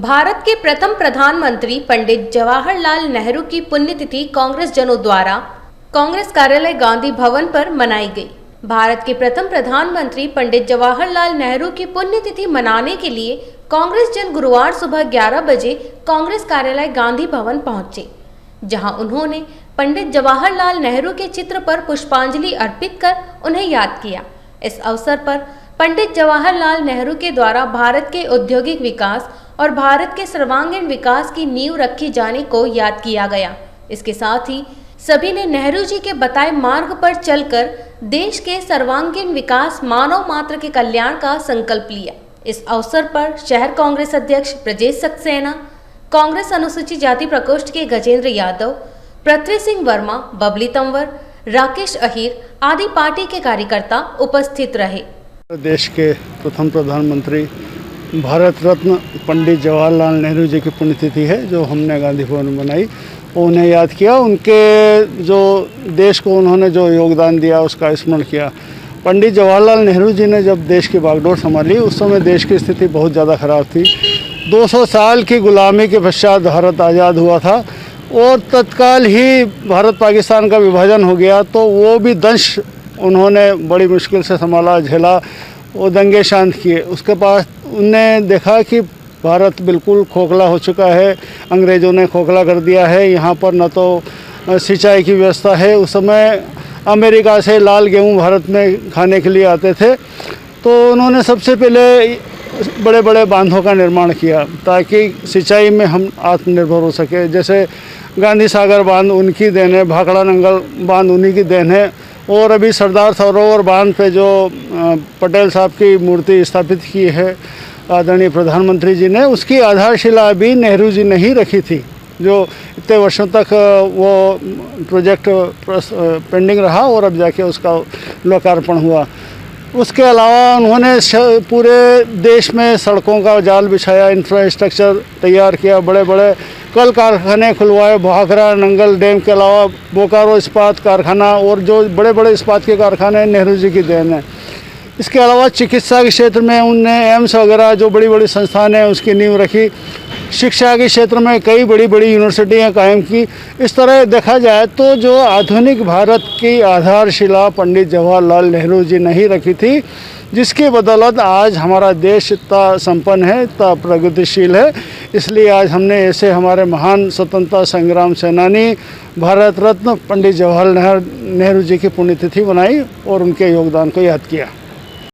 भारत के प्रथम प्रधानमंत्री पंडित जवाहरलाल नेहरू की पुण्यतिथि कांग्रेस जनों द्वारा कांग्रेस कार्यालय गांधी भवन पर मनाई गई। भारत के प्रथम प्रधानमंत्री पंडित जवाहरलाल नेहरू की पुण्यतिथि मनाने के लिए कांग्रेस जन गुरुवार सुबह 11 बजे कांग्रेस कार्यालय गांधी भवन पहुंचे, जहां उन्होंने पंडित जवाहरलाल नेहरू के चित्र पर पुष्पांजलि अर्पित कर उन्हें याद किया। इस अवसर पर पंडित जवाहरलाल नेहरू के द्वारा भारत के औद्योगिक विकास और भारत के सर्वांगीण विकास की नींव रखी जाने को याद किया गया। इसके साथ ही सभी ने नेहरू जी के बताए मार्ग पर चलकर देश के सर्वांगीण विकास, मानव मात्र के कल्याण का संकल्प लिया। इस अवसर पर शहर कांग्रेस अध्यक्ष ब्रजेश सक्सेना, कांग्रेस अनुसूचित जाति प्रकोष्ठ के गजेंद्र यादव, पृथ्वी सिंह वर्मा, बबली तंवर, राकेश अहीर आदि पार्टी के कार्यकर्ता उपस्थित रहे। देश के प्रथम प्रधानमंत्री भारत रत्न पंडित जवाहरलाल नेहरू जी की पुण्यतिथि है, जो हमने गांधी भवन में मनाई। उन्हें याद किया, उनके जो देश को उन्होंने जो योगदान दिया उसका स्मरण किया। पंडित जवाहरलाल नेहरू जी ने जब देश की बागडोर संभाली, उस समय देश की स्थिति बहुत ज़्यादा ख़राब थी। 200 साल की गुलामी के पश्चात भारत आज़ाद हुआ था और तत्काल ही भारत पाकिस्तान का विभाजन हो गया, तो वो भी दंश उन्होंने बड़ी मुश्किल से संभाला, झेला, वो दंगे शांत किए। उसके बाद उनने देखा कि भारत बिल्कुल खोखला हो चुका है, अंग्रेज़ों ने खोखला कर दिया है। यहाँ पर न तो सिंचाई की व्यवस्था है। उस समय अमेरिका से लाल गेहूँ भारत में खाने के लिए आते थे, तो उन्होंने सबसे पहले बड़े बड़े बांधों का निर्माण किया ताकि सिंचाई में हम आत्मनिर्भर हो सके। जैसे गांधी सागर बांध उनकी देन है, भाखड़ा नंगल बांध उन्हीं की देन है, और अभी सरदार सरोवर बांध पे जो पटेल साहब की मूर्ति स्थापित की है आदरणीय प्रधानमंत्री जी ने, उसकी आधारशिला भी नेहरू जी ने ही रखी थी, जो इतने वर्षों तक वो प्रोजेक्ट पेंडिंग रहा और अब जाके उसका लोकार्पण हुआ। उसके अलावा उन्होंने पूरे देश में सड़कों का जाल बिछाया, इंफ्रास्ट्रक्चर तैयार किया, बड़े बड़े कल कारखाने खुलवाए। भाखड़ा नंगल डैम के अलावा बोकारो इस्पात कारखाना और जो बड़े बड़े इस्पात के कारखाने नेहरू जी की देन है। इसके अलावा चिकित्सा के क्षेत्र में उनने एम्स वगैरह जो बड़ी बड़ी संस्थान हैं उसकी नींव रखी। शिक्षा के क्षेत्र में कई बड़ी बड़ी यूनिवर्सिटियां कायम की। इस तरह देखा जाए तो जो आधुनिक भारत की आधारशिला पंडित जवाहरलाल नेहरू जी ने ही रखी थी, जिसकी बदौलत आज हमारा देश इतना संपन्न है, इतना प्रगतिशील है। इसलिए आज हमने ऐसे हमारे महान स्वतंत्रता संग्राम सेनानी भारत रत्न पंडित जवाहरलाल नेहरू जी की पुण्यतिथि मनाई और उनके योगदान को याद किया।